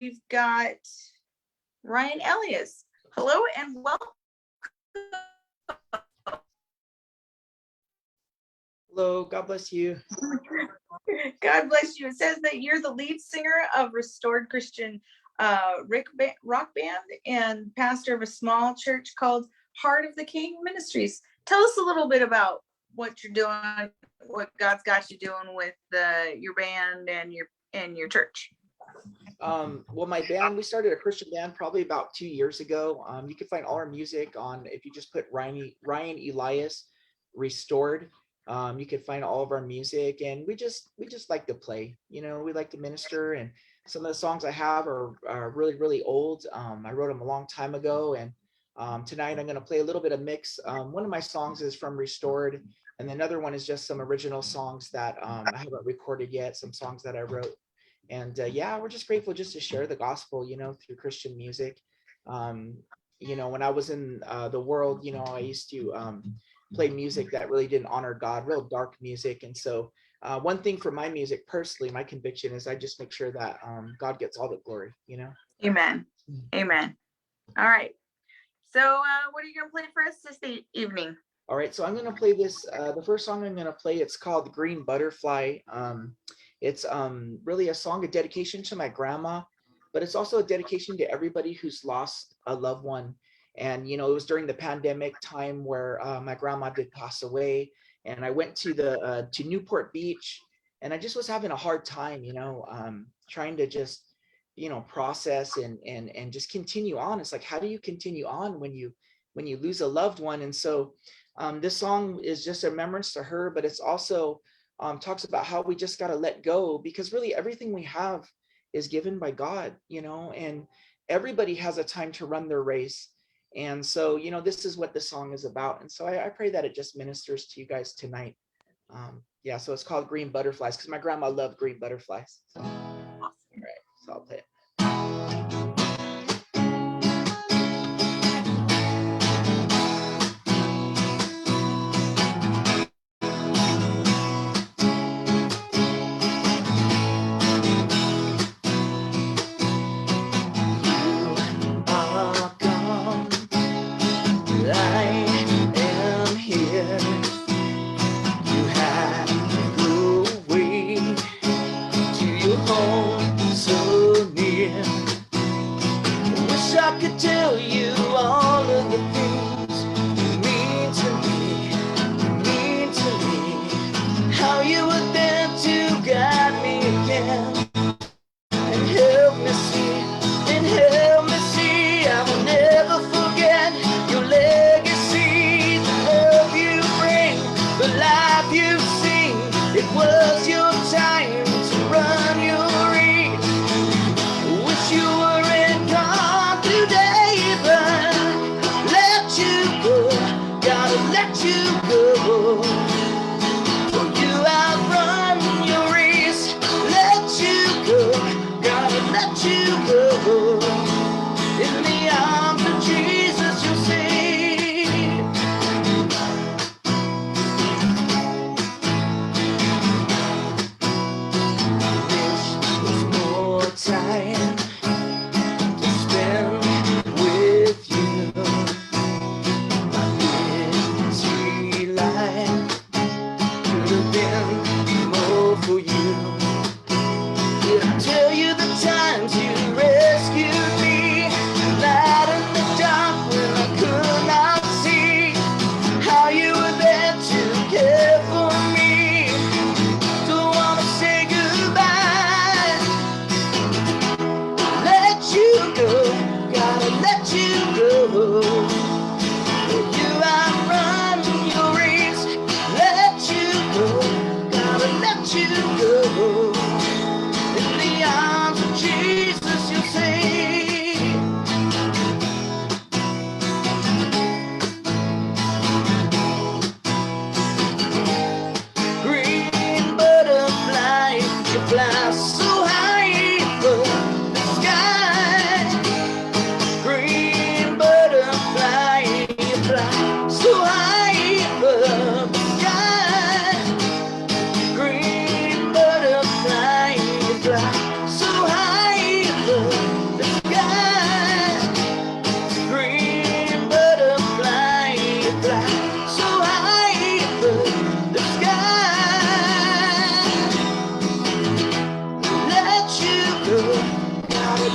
we've got Ryan Elias. Hello and welcome. Hello, God bless you. God bless you. It says that you're the lead singer of Restored Christian rock band and pastor of a small church called Heart of the King Ministries. Tell us a little bit about what you're doing, what God's got you doing with your band and your church. Well, my band, we started a Christian band probably about 2 years ago. You can find all our music on, if you just put Ryan Elias Restored, you can find all of our music, and we just like to play. We like to minister, and some of the songs I have are really, really old. I wrote them a long time ago, and tonight I'm going to play a little bit of mix. One of my songs is from Restored, and another one is just some original songs that I haven't recorded yet, some songs that I wrote. And yeah, we're just grateful just to share the gospel, through Christian music. When I was in the world, I used to play music that really didn't honor God, real dark music. And so one thing for my music personally, my conviction is I just make sure that God gets all the glory, Amen. Amen. All right. So what are you going to play for us this evening? All right. So I'm going to play this. The first song I'm going to play, it's called Green Butterfly. It's really a song of dedication to my grandma, but it's also a dedication to everybody who's lost a loved one. And, it was during the pandemic time where my grandma did pass away, and I went to to Newport Beach, and I just was having a hard time, trying to just, process and just continue on. It's like, how do you continue on when you lose a loved one? And so this song is just a remembrance to her, but it's also talks about how we just got to let go, because really everything we have is given by God, and everybody has a time to run their race. And so, this is what the song is about. And so I pray that it just ministers to you guys tonight. Yeah, so it's called Green Butterflies because my grandma loved green butterflies. So, all right, so I'll play it.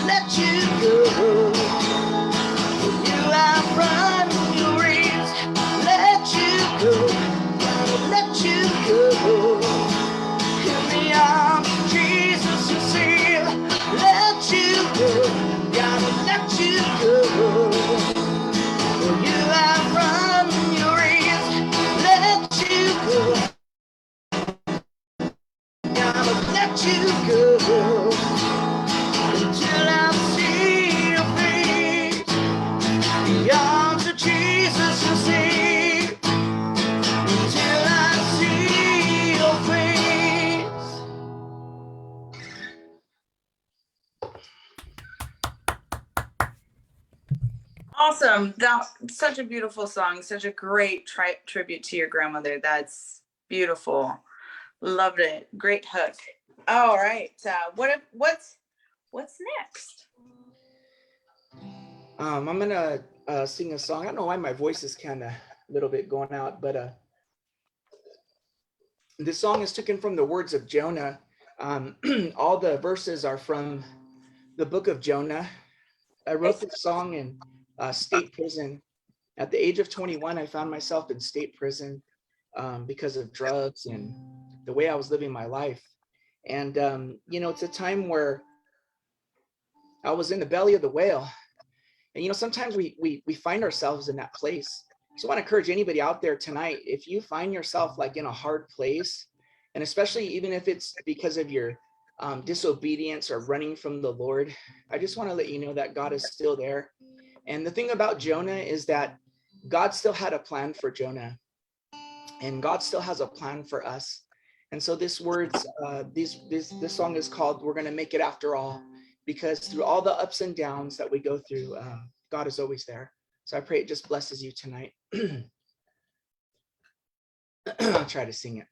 let you go. You have run your race, let you go. Gotta let you go. In the arms of Jesus you see, let you go. Gotta let you go. You have run your race, let you go. Gotta let you go. Until I see your face, the arms of Jesus you see. Until I see your face. Awesome. That's such a beautiful song. Such a great tribute to your grandmother. That's beautiful. Loved it. Great hook. All right. What's next? I'm gonna sing a song. I don't know why my voice is kind of a little bit going out, but this song is taken from the words of Jonah. All the verses are from the book of Jonah. I wrote this song in state prison. At the age of 21, I found myself in state prison because of drugs and the way I was living my life. And it's a time where I was in the belly of the whale. And sometimes we find ourselves in that place. So I want to encourage anybody out there tonight, if you find yourself like in a hard place, and especially even if it's because of your disobedience or running from the Lord, I just want to let you know that God is still there. And the thing about Jonah is that God still had a plan for Jonah, and God still has a plan for us. And so this song is called "We're Gonna Make It After All," because through all the ups and downs that we go through, God is always there. So I pray it just blesses you tonight. I'll try to sing it.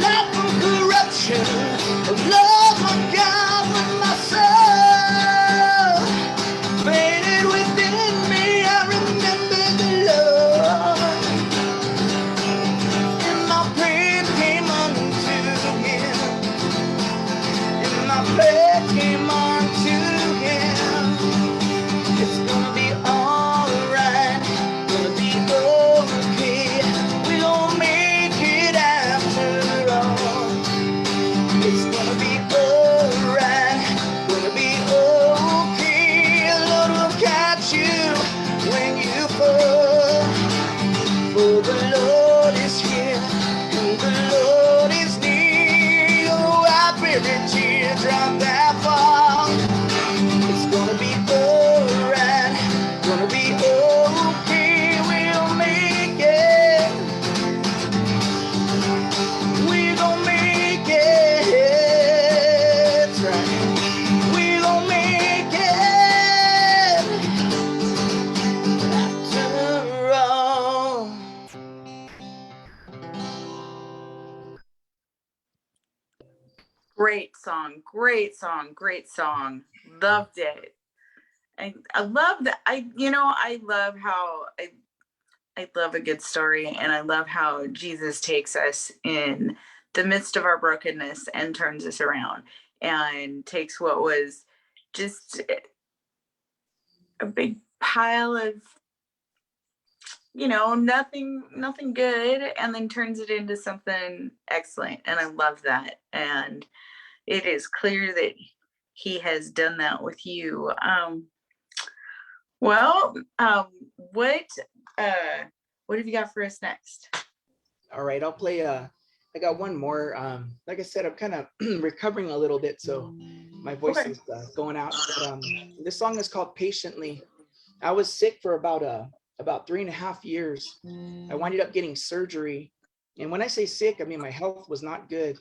Life from corruption, love my God with my soul. Faded within me, I remember the Lord. And my prayer came unto him. And my prayer came unto him. It's gonna be alright, gonna be okay. We gon' make it after all. It's gonna be alright, gonna be okay. Lord will catch you when you fall. For the Lord is here, and the Lord is near. Oh, wipe every teardrop that falls. It's gonna be alright, gonna be okay. We'll make it. We gon' make it. That's right. We gon' make it. After all. Great song, great song, great song. Loved it. I love that. I love how I love a good story, and I love how Jesus takes us in the midst of our brokenness and turns us around and takes what was just a big pile of nothing good, and then turns it into something excellent. And I love that. And it is clear that he has done that with you. What have you got for us next? All right, I'll play I got one more. Like I said, I'm kind of recovering a little bit, so my voice is going out. But, this song is called Patiently. I was sick for about 3.5 years. I winded up getting surgery. And when I say sick, I mean my health was not good.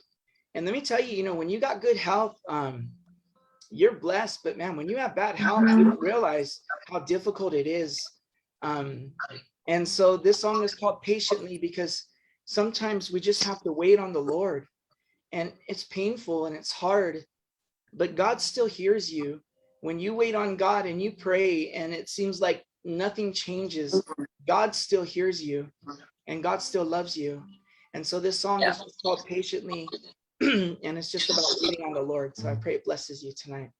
And let me tell you, when you got good health, you're blessed. But man, when you have bad health, you don't realize how difficult it is. And so this song is called Patiently because sometimes we just have to wait on the Lord. And it's painful and it's hard, but God still hears you. When you wait on God and you pray and it seems like nothing changes, God still hears you and God still loves you. And so this song is just called Patiently, and it's just about waiting on the Lord. So I pray it blesses you tonight.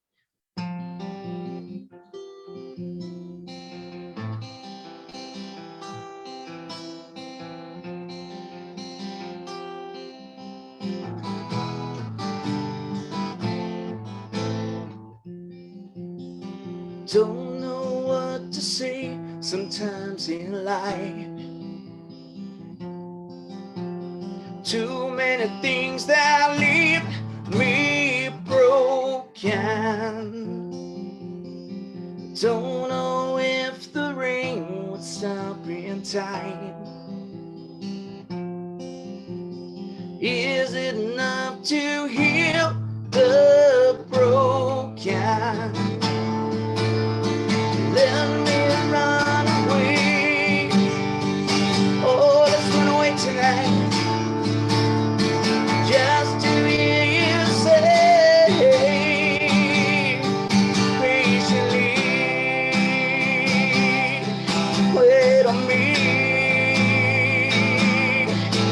Don't know what to say sometimes in life. Too many things that leave me broken. Don't know if the rain would stop in time. Is it enough to heal the broken? Let me run away. Oh, let's run away tonight. Just to hear you say patiently, wait on me,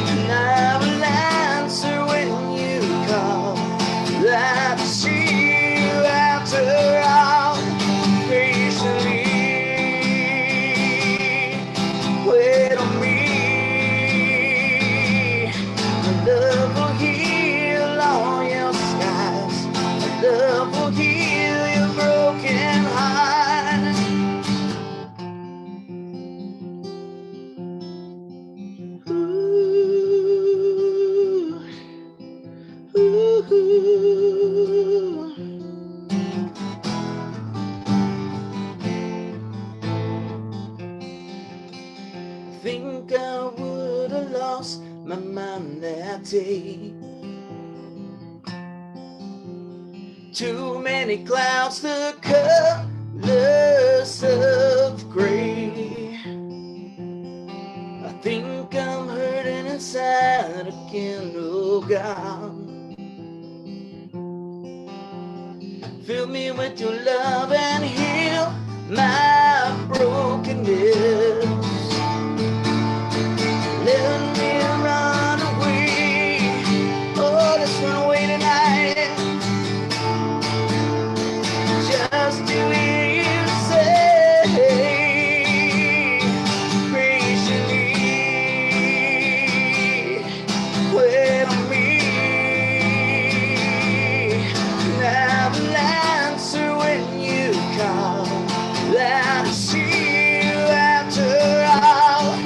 and I will answer when you call. That see you after all, patiently, wait on me. Love will heal all your scars. Love will heal your broken heart. Ooh, ooh, ooh. Think I would have lost my mind that day. Too many clouds, the colors of gray. I think I'm hurting inside again, oh God. Fill me with your love and heal my brokenness. Let me run away. Oh, let's run away tonight. Just to hear you say, patiently wait on me. Now will answer when you come. That is you after all.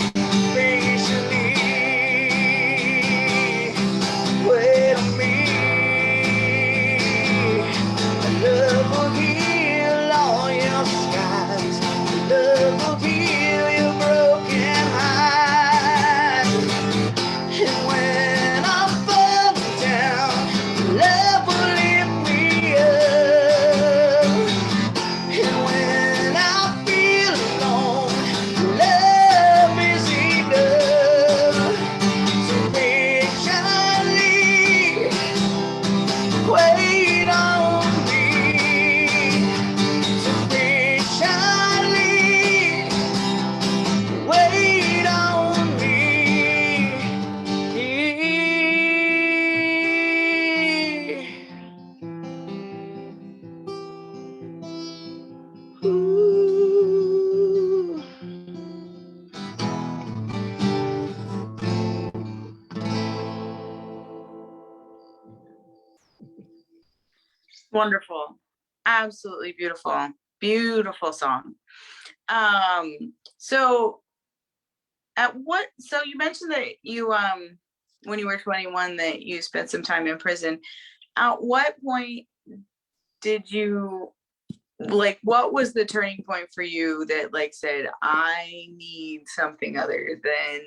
Patiently wait on me. Love will heal all your scars. Love will heal your broken heart. And when I'm falling down, love will lift me up. And when I feel alone, love is enough. So patiently wait on me. So patiently wait on me. Ooh. Wonderful. Absolutely beautiful. Beautiful song. So so you mentioned that you when you were 21 that you spent some time in prison. At what point did you what was the turning point for you that said, I need something other than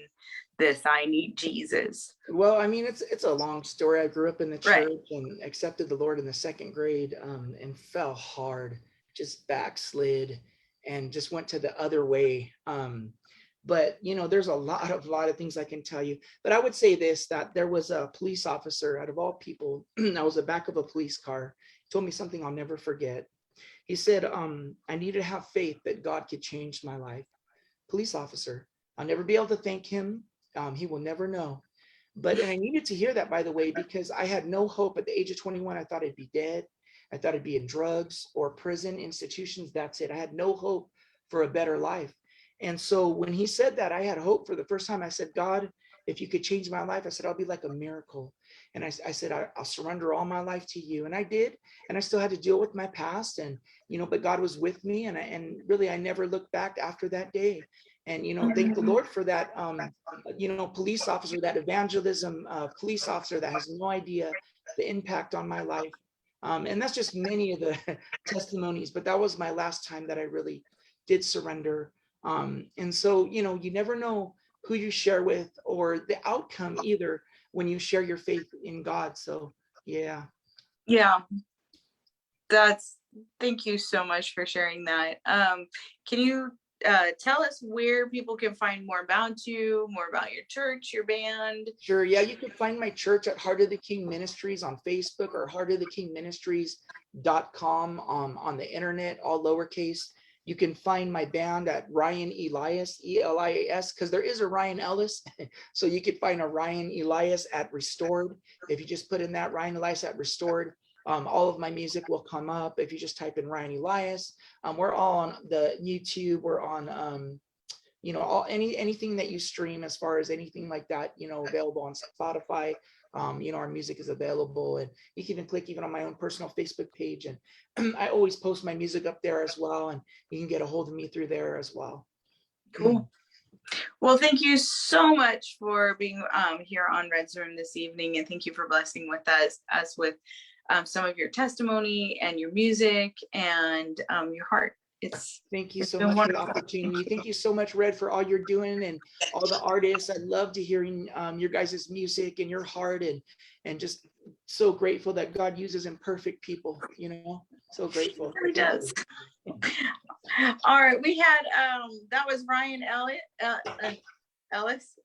this, I need Jesus? Well, I mean, it's a long story. I grew up in the Right. church and accepted the Lord in the second grade, and fell hard, just backslid, and just went to the other way. But there's a lot of things I can tell you. But I would say this: that there was a police officer, out of all people, I was the back of a police car. He told me something I'll never forget. He said, I need to have faith that God could change my life. Police officer. I'll never be able to thank him. He will never know. And I needed to hear that, by the way, because I had no hope at the age of 21. I thought I'd be dead. I thought I'd be in drugs or prison institutions. That's it. I had no hope for a better life. And so when he said that, I had hope for the first time. I said, God, if you could change my life, I said, I'll be like a miracle. And I said, I'll surrender all my life to you. And I did. And I still had to deal with my past. And, but God was with me. And really, I never looked back after that day. And, thank the Lord for that, police officer, that evangelism police officer that has no idea the impact on my life. And that's just many of the testimonies, but that was my last time that I really did surrender. And so, you never know who you share with or the outcome either when you share your faith in God. So, yeah. Yeah. Thank you so much for sharing that. Can you tell us where people can find more about you, more about your church, your band? Sure. Yeah, you can find my church at Heart of the King Ministries on Facebook, or heartofthekingministries.com on the internet, all lowercase. You can find my band at Ryan Elias, Elias, because there is a Ryan Ellis. So you could find a Ryan Elias at Restored. If you just put in that Ryan Elias at Restored, all of my music will come up. If you just type in Ryan Elias, we're all on the YouTube. We're on anything that you stream, as far as anything like that, available on Spotify. Our music is available, and you can even click even on my own personal Facebook page, and I always post my music up there as well, and you can get a hold of me through there as well. Cool. Well, thank you so much for being here on Red's Room this evening, and thank you for blessing with us with some of your testimony and your music and your heart. Thank you so much for the opportunity. Thank you so much, Red, for all you're doing, and all the artists. I love to hearing your guys' music and your heart, and just so grateful that God uses imperfect people, so grateful. It really does. All right, we had that was Ryan Ellis.